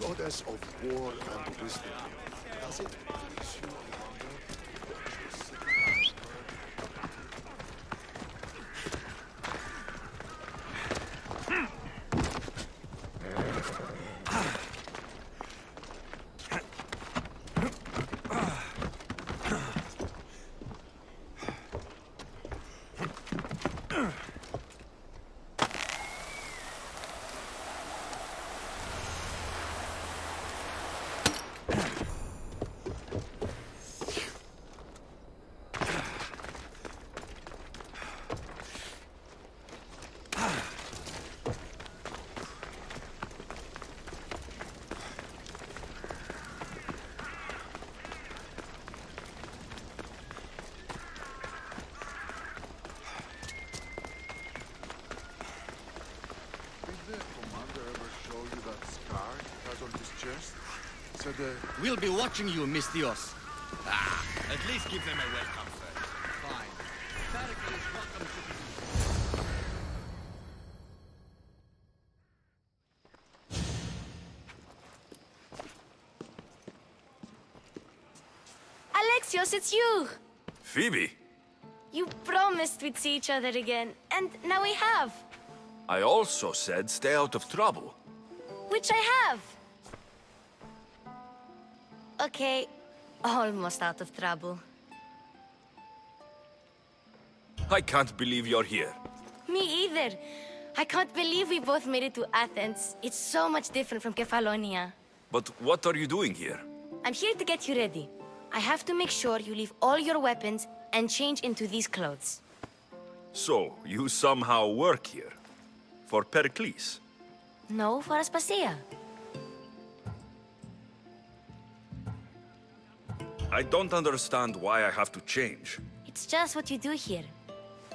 Goddess of war and wisdom, does it please you longer? We'll be watching you, Miss Dios. At least give them a welcome first. Fine. Tarek is welcome to... Alexios, it's you! Phoebe! You promised we'd see each other again, and now we have. I also said stay out of trouble. Which I have. Okay, almost out of trouble. I can't believe you're here. Me either. I can't believe we both made it to Athens. It's so much different from Kefalonia. But what are you doing here? I'm here to get you ready. I have to make sure you leave all your weapons and change into these clothes. So, you somehow work here? For Pericles? No, for Aspasia. I don't understand why I have to change. It's just what you do here.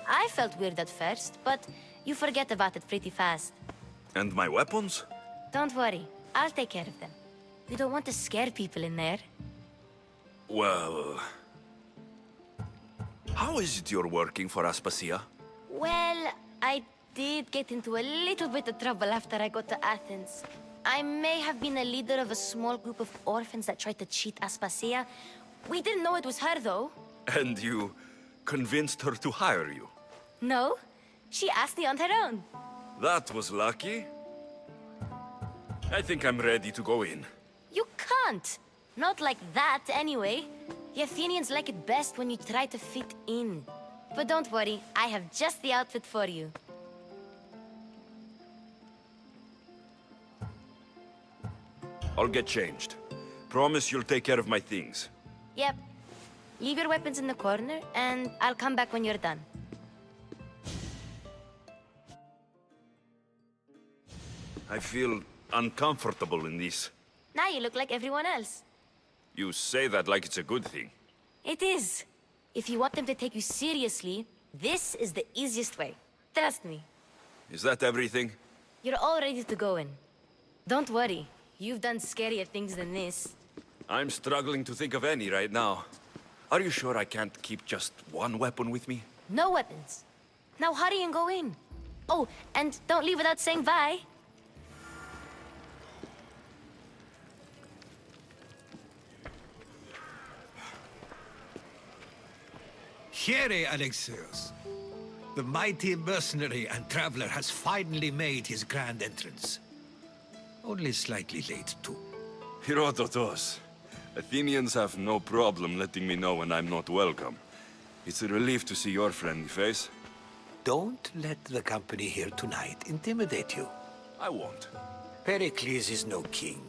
I felt weird at first, but you forget about it pretty fast. And my weapons? Don't worry, I'll take care of them. You don't want to scare people in there. Well... How is it you're working for Aspasia? Well, I did get into a little bit of trouble after I got to Athens. I may have been a leader of a small group of orphans that tried to cheat Aspasia. We didn't know it was her, though. And you convinced her to hire you? No, she asked me on her own. That was lucky. I think I'm ready to go in. You can't. Not like that, anyway. The Athenians like it best when you try to fit in. But don't worry, I have just the outfit for you. I'll get changed. Promise you'll take care of my things. Yep. Leave your weapons in the corner, and I'll come back when you're done. I feel uncomfortable in this. Now you look like everyone else. You say that like it's a good thing. It is. If you want them to take you seriously, this is the easiest way. Trust me. Is that everything? You're all ready to go in. Don't worry. You've done scarier things than this. I'm struggling to think of any right now. Are you sure I can't keep just one weapon with me? No weapons. Now hurry and go in. Oh, and don't leave without saying bye. Here, Alexios. The mighty mercenary and traveler has finally made his grand entrance. Only slightly late, too. Herodotos. Athenians have no problem letting me know when I'm not welcome. It's a relief to see your friendly face. Don't let the company here tonight intimidate you. I won't. Pericles is no king.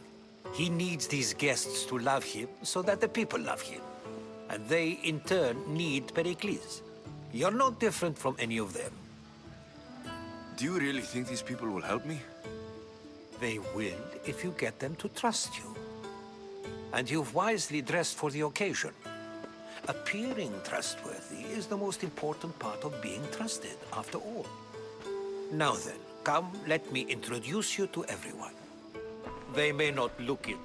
He needs these guests to love him so that the people love him. And they, in turn, need Pericles. You're no different from any of them. Do you really think these people will help me? They will if you get them to trust you. And you've wisely dressed for the occasion. Appearing trustworthy is the most important part of being trusted, after all. Now then, come, let me introduce you to everyone. They may not look it,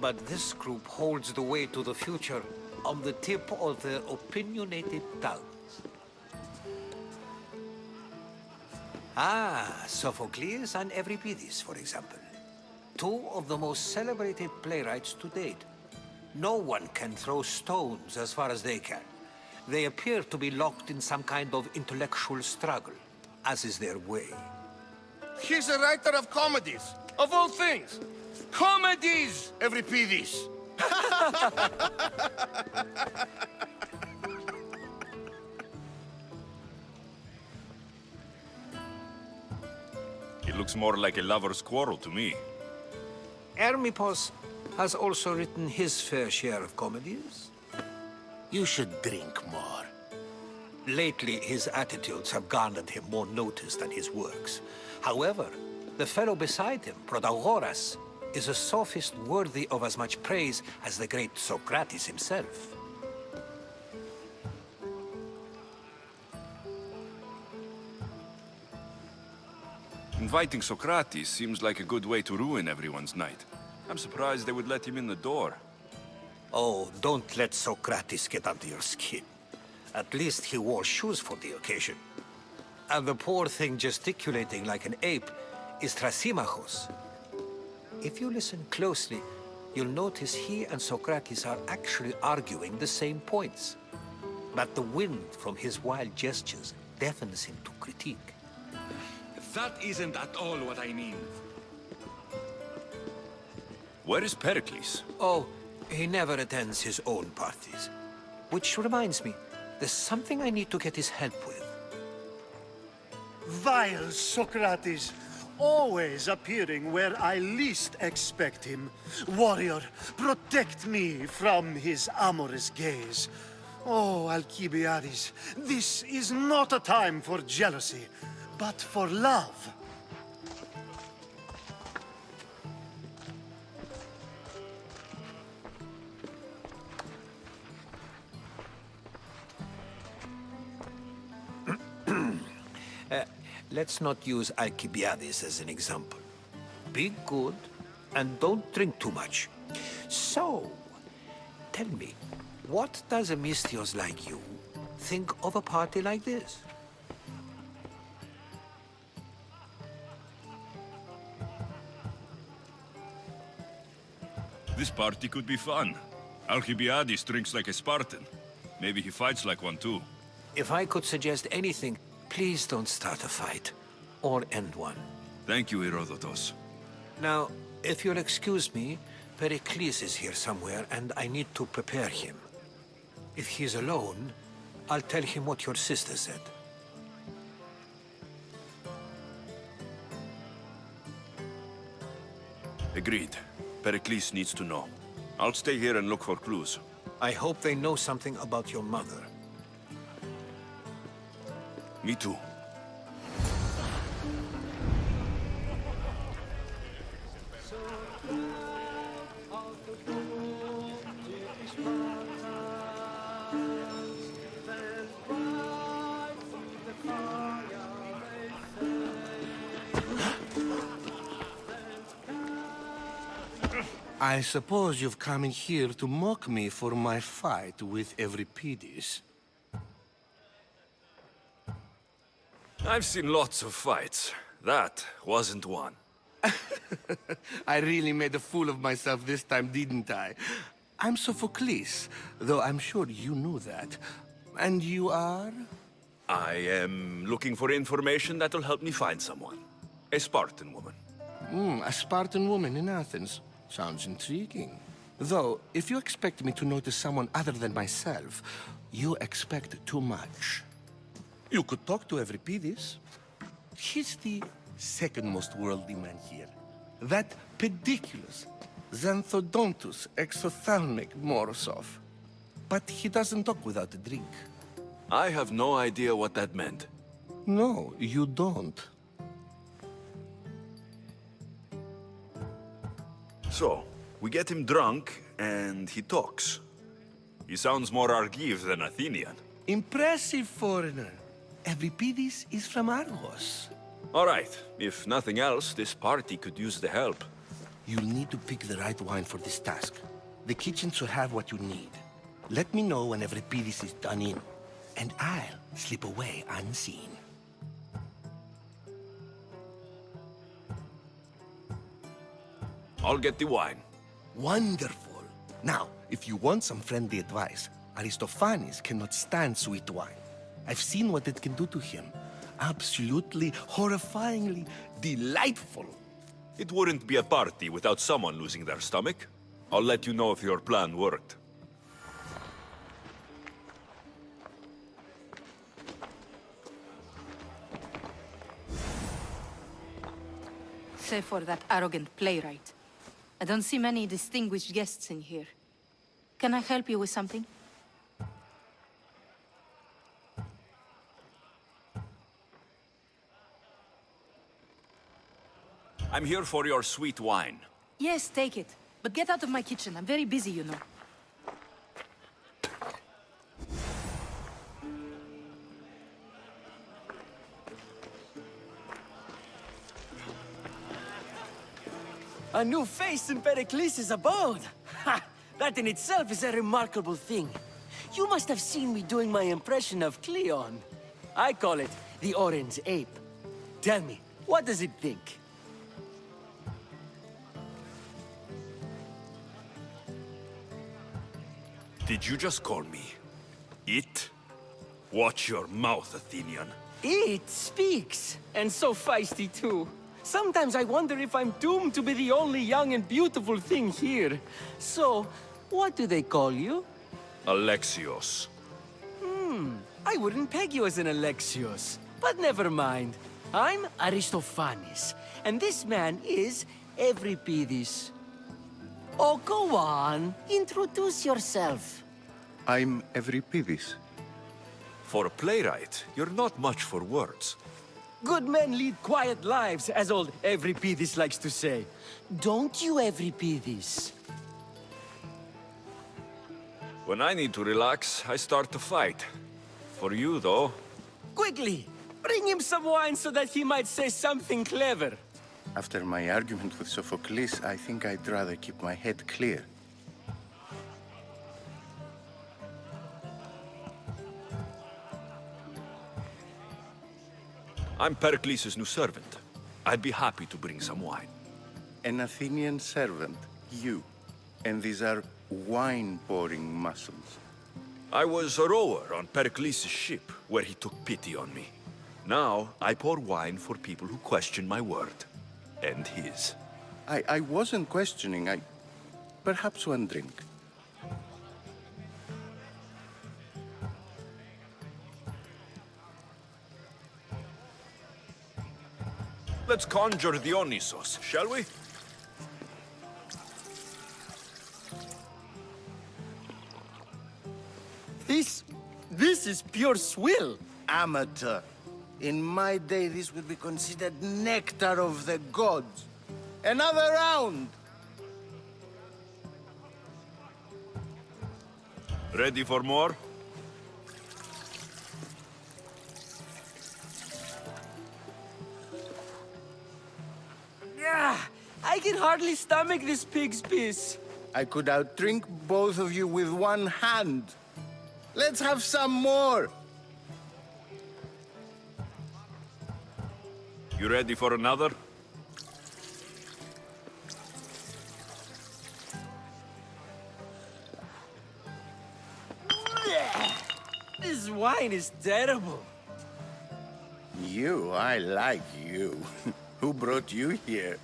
but this group holds the way to the future on the tip of their opinionated tongues. Ah, Sophocles and Euripides, for example. Two of the most celebrated playwrights to date. No one can throw stones as far as they can. They appear to be locked in some kind of intellectual struggle, as is their way. He's a writer of comedies, of all things. Comedies, Euripides. It looks more like a lover's quarrel to me. Hermippos has also written his fair share of comedies. You should drink more. Lately, his attitudes have garnered him more notice than his works. However, the fellow beside him, Protagoras, is a sophist worthy of as much praise as the great Socrates himself. Inviting Socrates seems like a good way to ruin everyone's night. I'm surprised they would let him in the door. Oh, don't let Socrates get under your skin. At least he wore shoes for the occasion. And the poor thing gesticulating like an ape is Thrasymachos. If you listen closely, you'll notice he and Socrates are actually arguing the same points. But the wind from his wild gestures deafens him to critique. That isn't at all what I mean. Where is Pericles? Oh, he never attends his own parties. Which reminds me, there's something I need to get his help with. Vile Socrates, always appearing where I least expect him. Warrior, protect me from his amorous gaze. Oh, Alcibiades, this is not a time for jealousy, but for love. Let's not use Alcibiades as an example. Be good, and don't drink too much. So, tell me, what does a Misthios like you think of a party like this? This party could be fun. Alcibiades drinks like a Spartan. Maybe he fights like one too. If I could suggest anything, please don't start a fight, or end one. Thank you, Herodotus. Now, if you'll excuse me, Pericles is here somewhere, and I need to prepare him. If he's alone, I'll tell him what your sister said. Agreed. Pericles needs to know. I'll stay here and look for clues. I hope they know something about your mother. Me too. I suppose you've come in here to mock me for my fight with Euripides. I've seen lots of fights. That wasn't one. I really made a fool of myself this time, didn't I? I'm Sophocles, though I'm sure you knew that. And you are? I am looking for information that'll help me find someone. A Spartan woman. A Spartan woman in Athens. Sounds intriguing. Though, if you expect me to notice someone other than myself, you expect too much. You could talk to Euripides. He's the second most worldly man here. That pediculous, xanthodontus exophthalmic Morosov. But he doesn't talk without a drink. I have no idea what that meant. No, you don't. So, we get him drunk, and he talks. He sounds more Argive than Athenian. Impressive, foreigner. Euripides is from Argos. All right, if nothing else, this party could use the help. You'll need to pick the right wine for this task. The kitchen should have what you need. Let me know when Euripides is done in, and I'll slip away unseen. I'll get the wine. Wonderful. Now, if you want some friendly advice, Aristophanes cannot stand sweet wine. I've seen what it can do to him. Absolutely, horrifyingly delightful. It wouldn't be a party without someone losing their stomach. I'll let you know if your plan worked. Save for that arrogant playwright. I don't see many distinguished guests in here. Can I help you with something? I'm here for your sweet wine. Yes, take it. But get out of my kitchen. I'm very busy, you know. A new face in Pericles' abode! Ha! That in itself is a remarkable thing. You must have seen me doing my impression of Cleon. I call it the Orange Ape. Tell me, what does it think? Did you just call me it? Watch your mouth, Athenian. It speaks, and so feisty too. Sometimes I wonder if I'm doomed to be the only young and beautiful thing here. So, what do they call you? Alexios. I wouldn't peg you as an Alexios. But never mind. I'm Aristophanes, and this man is Euripides. Oh, go on. Introduce yourself. I'm Euripides. For a playwright, you're not much for words. Good men lead quiet lives, as old Euripides likes to say. Don't you, Euripides? When I need to relax, I start to fight. For you, though, Quickly, bring him some wine so that he might say something clever. After my argument with Sophocles, I think I'd rather keep my head clear. I'm Pericles' new servant. I'd be happy to bring some wine. An Athenian servant, you. And these are wine-pouring muscles. I was a rower on Pericles' ship, where he took pity on me. Now, I pour wine for people who question my word. And his. I wasn't questioning, Perhaps one drink. Let's conjure Dionysos, shall we? This is pure swill. Amateur. In my day, this would be considered nectar of the gods. Another round! Ready for more? I can hardly stomach this pig's piss. I could outdrink both of you with one hand. Let's have some more! You ready for another? This wine is terrible. I like you. Who brought you here?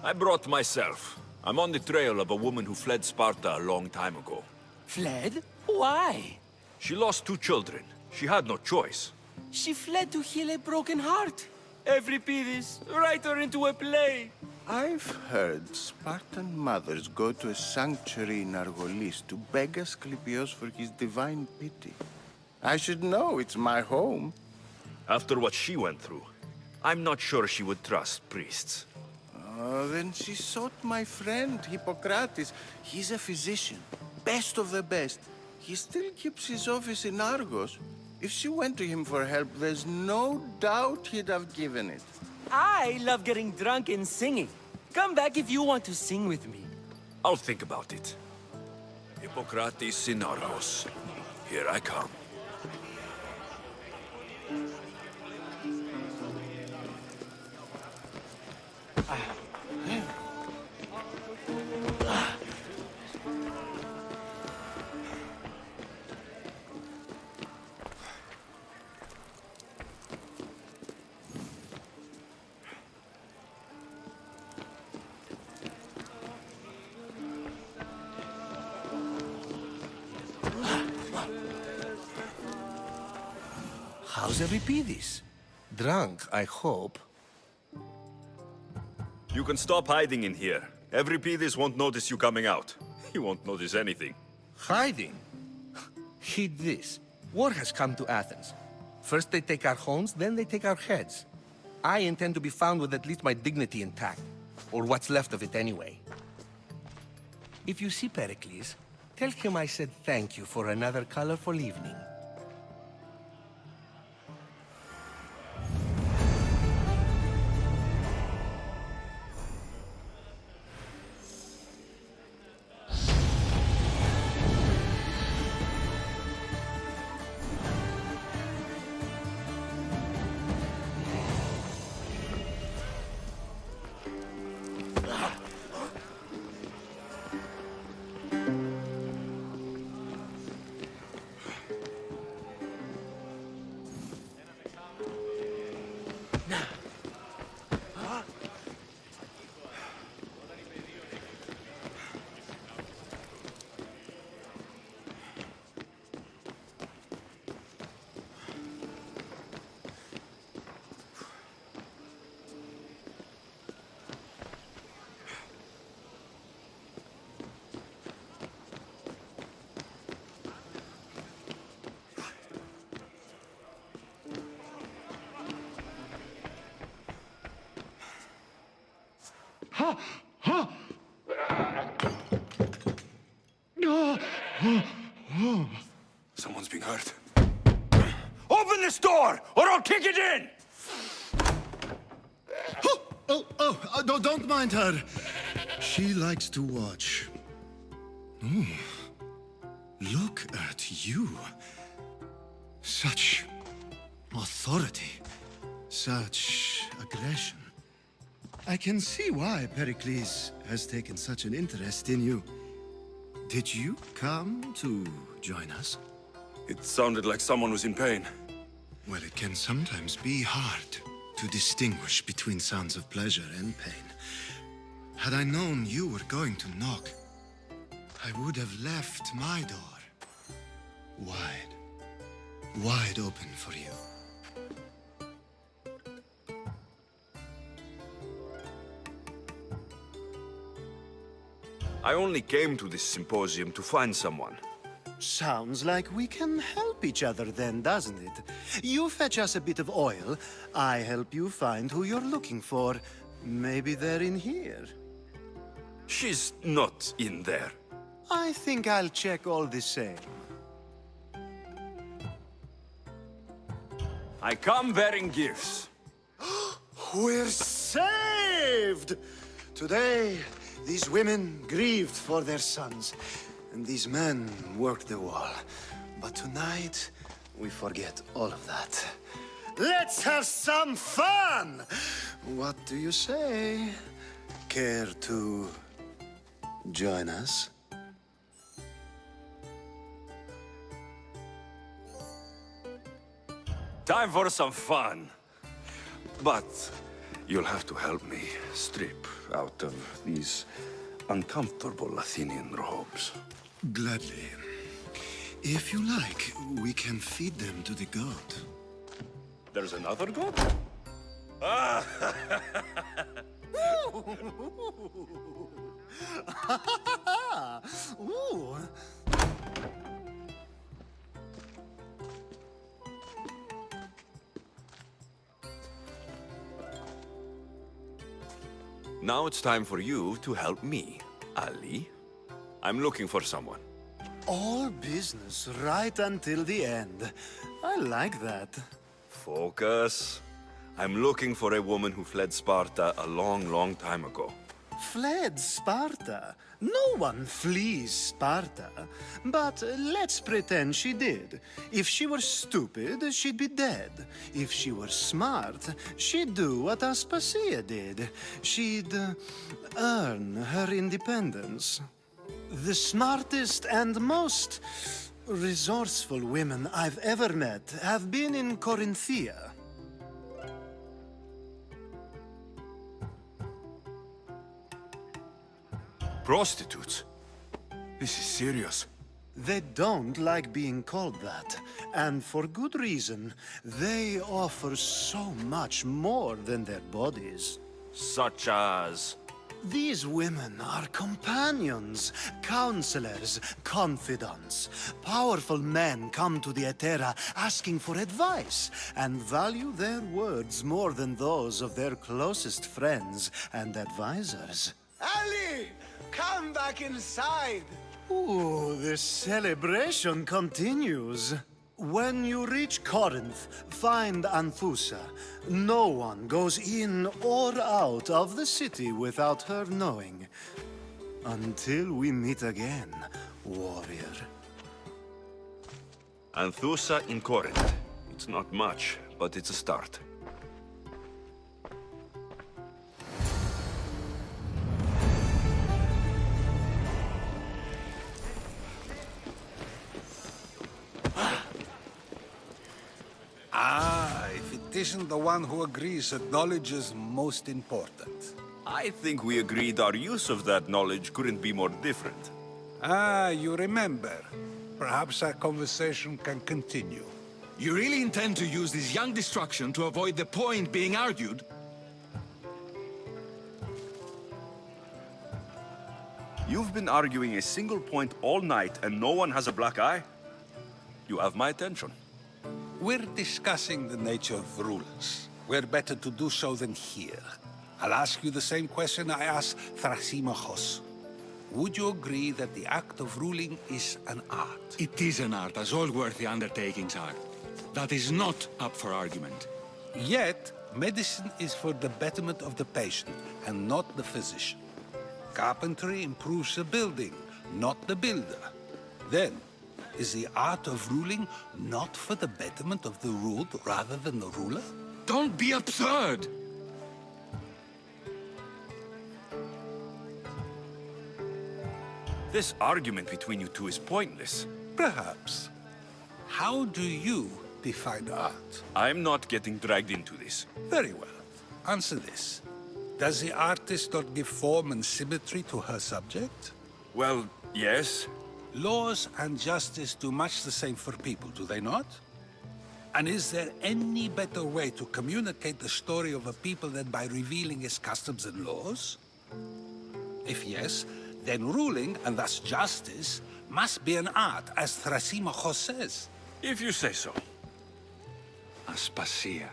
I brought myself. I'm on the trail of a woman who fled Sparta a long time ago. Fled? Why? She lost 2 children. She had no choice. She fled to heal a broken heart. Euripides, write her into a play. I've heard Spartan mothers go to a sanctuary in Argolis to beg Asclepios for his divine pity. I should know, it's my home. After what she went through, I'm not sure she would trust priests. Oh, then she sought my friend, Hippocrates. He's a physician, best of the best. He still keeps his office in Argos. If she went to him for help, there's no doubt he'd have given it. I love getting drunk and singing. Come back if you want to sing with me. I'll think about it. Hippocrates in Argos. Here I come. How's Euripides? Drunk, I hope. You can stop hiding in here. Euripides won't notice you coming out. He won't notice anything. Hiding? Heed this. War has come to Athens. First they take our homes, then they take our heads. I intend to be found with at least my dignity intact. Or what's left of it anyway. If you see Pericles, tell him I said thank you for another colorful evening. Someone's being hurt. Open this door, or I'll kick it in! Don't mind her. She likes to watch. Oh, look at you. Such authority, such aggression. I can see why Pericles has taken such an interest in you. Did you come to join us? It sounded like someone was in pain. Well, it can sometimes be hard to distinguish between sounds of pleasure and pain. Had I known you were going to knock, I would have left my door wide open for you. I only came to this symposium to find someone. Sounds like we can help each other then, doesn't it? You fetch us a bit of oil, I help you find who you're looking for. Maybe they're in here. She's not in there. I think I'll check all the same. I come bearing gifts. We're saved! Today, these women grieved for their sons, and these men worked the wall. But tonight, we forget all of that. Let's have some fun! What do you say? Care to join us? Time for some fun. But you'll have to help me strip out of these uncomfortable Athenian robes. Gladly. If you like, we can feed them to the god. There's another god? Ooh. Now it's time for you to help me, Ali. I'm looking for someone. All business right until the end. I like that. Focus. I'm looking for a woman who fled Sparta a long, long time ago. Fled Sparta? No one flees Sparta. But let's pretend she did. If she were stupid, she'd be dead. If she were smart, she'd do what Aspasia did. She'd earn her independence. The smartest and most resourceful women I've ever met have been in Corinthia. Prostitutes? This is serious. They don't like being called that, and for good reason. They offer so much more than their bodies. Such as... These women are companions, counselors, confidants. Powerful men come to the Etera asking for advice and value their words more than those of their closest friends and advisors. Ali! Come back inside! Ooh, the celebration continues. When you reach Corinth, find Anthusa. No one goes in or out of the city without her knowing. Until we meet again, warrior. Anthusa in Corinth. It's not much, but it's a start. If it isn't the one who agrees that knowledge is most important. I think we agreed our use of that knowledge couldn't be more different. You remember. Perhaps our conversation can continue. You really intend to use this young destruction to avoid the point being argued? You've been arguing a single point all night and no one has a black eye? You have my attention. We're discussing the nature of rulers. Where better to do so than here? I'll ask you the same question I asked Thrasymachos. Would you agree that the act of ruling is an art? It is an art, as all worthy undertakings are. That is not up for argument. Yet, medicine is for the betterment of the patient, and not the physician. Carpentry improves the building, not the builder. Then, is the art of ruling not for the betterment of the ruled rather than the ruler? Don't be absurd! This argument between you two is pointless. Perhaps. How do you define art? I'm not getting dragged into this. Very well. Answer this. Does the artist not give form and symmetry to her subject? Well, yes. Laws and justice do much the same for people, do they not? And is there any better way to communicate the story of a people than by revealing its customs and laws? If yes, then ruling, and thus justice, must be an art, as Thrasymachos says. If you say so. Aspasia.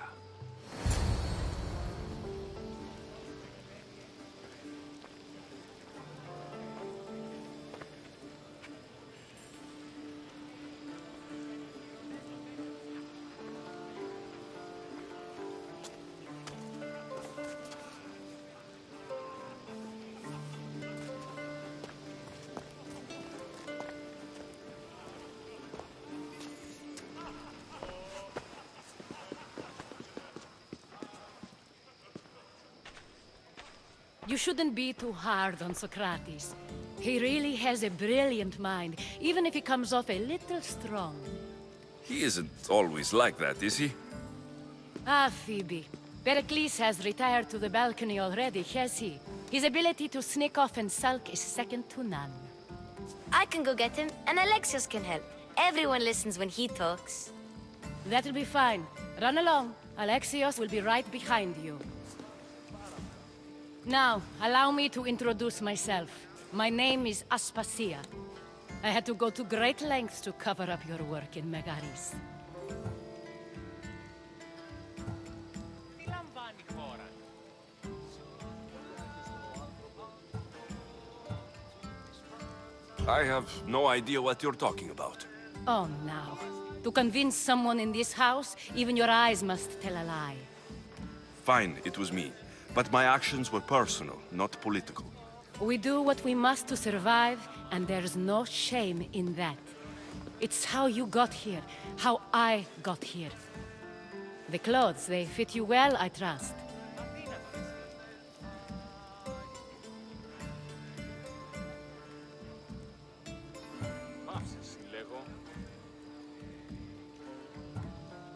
You shouldn't be too hard on Socrates. He really has a brilliant mind, even if he comes off a little strong. He isn't always like that, is he? Ah, Phoebe. Pericles has retired to the balcony already, has he? His ability to sneak off and sulk is second to none. I can go get him, and Alexios can help. Everyone listens when he talks. That'll be fine. Run along. Alexios will be right behind you. Now, allow me to introduce myself. My name is Aspasia. I had to go to great lengths to cover up your work in Megaris. I have no idea what you're talking about. Oh, now. To convince someone in this house, even your eyes must tell a lie. Fine, it was me. But my actions were personal, not political. We do what we must to survive, and there's no shame in that. It's how you got here, how I got here. The clothes, they fit you well, I trust.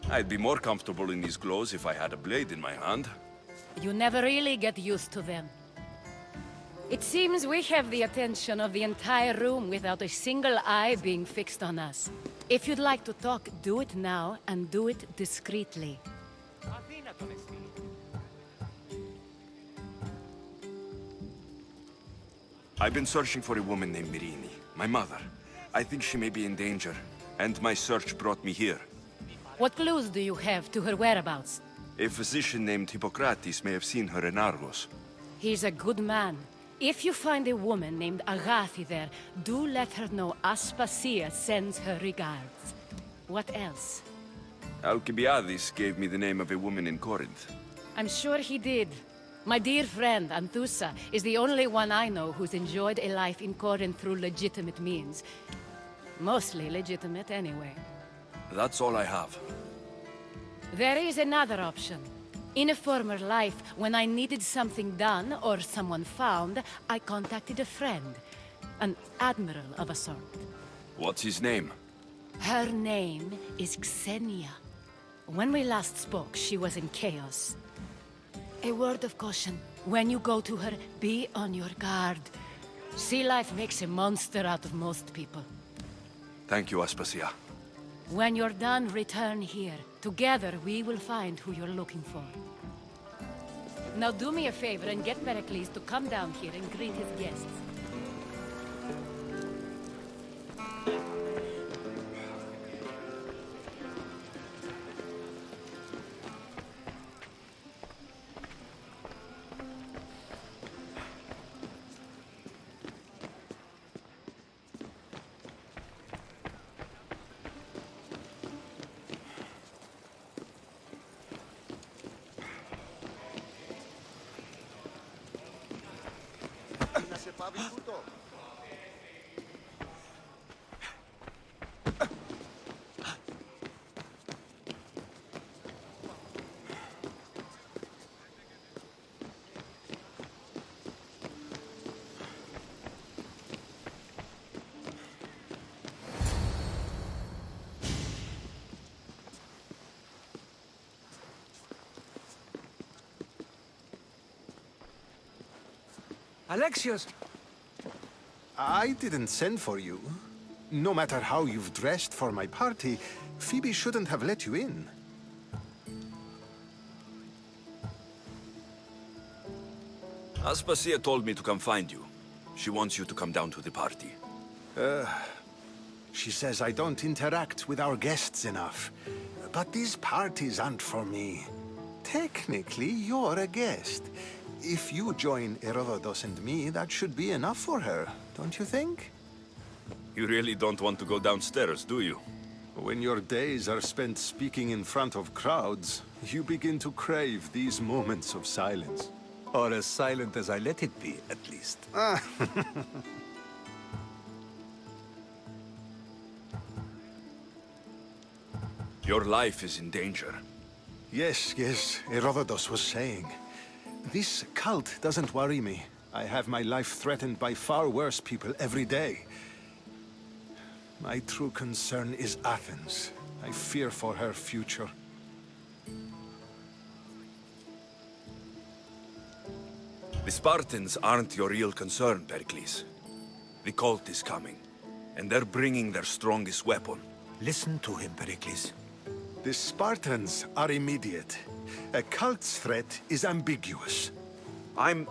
I'd be more comfortable in these clothes if I had a blade in my hand. You never really get used to them. It seems we have the attention of the entire room without a single eye being fixed on us. If you'd like to talk, do it now, and do it discreetly. I've been searching for a woman named Mirini, my mother. I think she may be in danger, and my search brought me here. What clues do you have to her whereabouts? A physician named Hippocrates may have seen her in Argos. He's a good man. If you find a woman named Agathi there, do let her know Aspasia sends her regards. What else? Alcibiades gave me the name of a woman in Corinth. I'm sure he did. My dear friend, Anthusa, is the only one I know who's enjoyed a life in Corinth through legitimate means. Mostly legitimate, anyway. That's all I have. There is another option. In a former life, when I needed something done or someone found, I contacted a friend. An admiral of a sort. What's his name? Her name is Xenia. When we last spoke, she was in chaos. A word of caution. When you go to her, be on your guard. Sea life makes a monster out of most people. Thank you, Aspasia. When you're done, return here. Together, we will find who you're looking for. Now do me a favor and get Pericles to come down here and greet his guests. Alexios! I didn't send for you. No matter how you've dressed for my party, Phoebe shouldn't have let you in. Aspasia told me to come find you. She wants you to come down to the party. She says I don't interact with our guests enough. But these parties aren't for me. Technically, you're a guest. If you join Herodotus and me, that should be enough for her, don't you think? You really don't want to go downstairs, do you? When your days are spent speaking in front of crowds, you begin to crave these moments of silence. Or as silent as I let it be, at least. Your life is in danger. Yes, Herodotus was saying. This cult doesn't worry me. I have my life threatened by far worse people every day. My true concern is Athens. I fear for her future. The Spartans aren't your real concern, Pericles. The cult is coming, and they're bringing their strongest weapon. Listen to him, Pericles. The Spartans are immediate. A cult's threat is ambiguous. I'm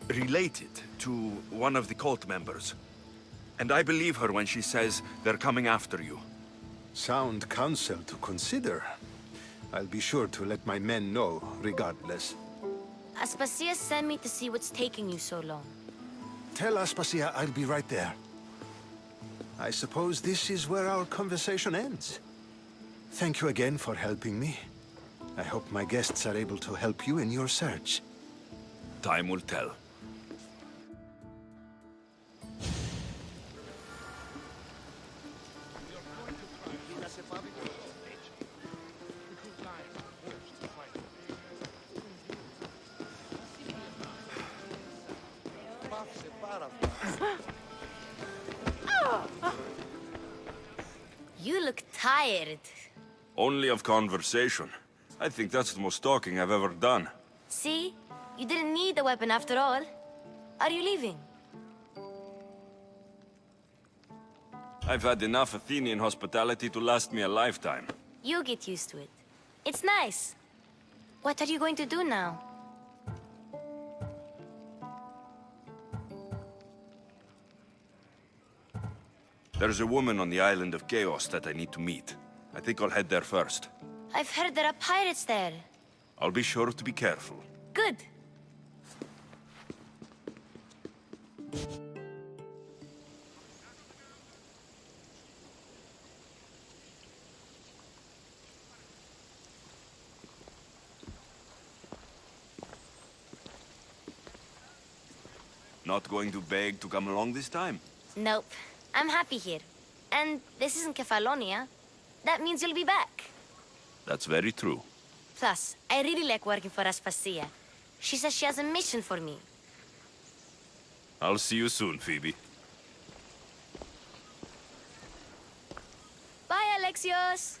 related to one of the cult members, and I believe her when she says they're coming after you. Sound counsel to consider. I'll be sure to let my men know, regardless. Aspasia sent me to see what's taking you so long. Tell Aspasia I'll be right there. I suppose this is where our conversation ends. Thank you again for helping me. I hope my guests are able to help you in your search. Time will tell. You look tired. Only of conversation. I think that's the most talking I've ever done. See? You didn't need the weapon after all. Are you leaving? I've had enough Athenian hospitality to last me a lifetime. You get used to it. It's nice. What are you going to do now? There's a woman on the island of Chaos that I need to meet. I think I'll head there first. I've heard there are pirates there. I'll be sure to be careful. Good. Not going to beg to come along this time? Nope. I'm happy here. And this isn't Kefalonia. That means you'll be back. That's very true. Plus, I really like working for Aspasia. She says she has a mission for me. I'll see you soon, Phoebe. Bye, Alexios!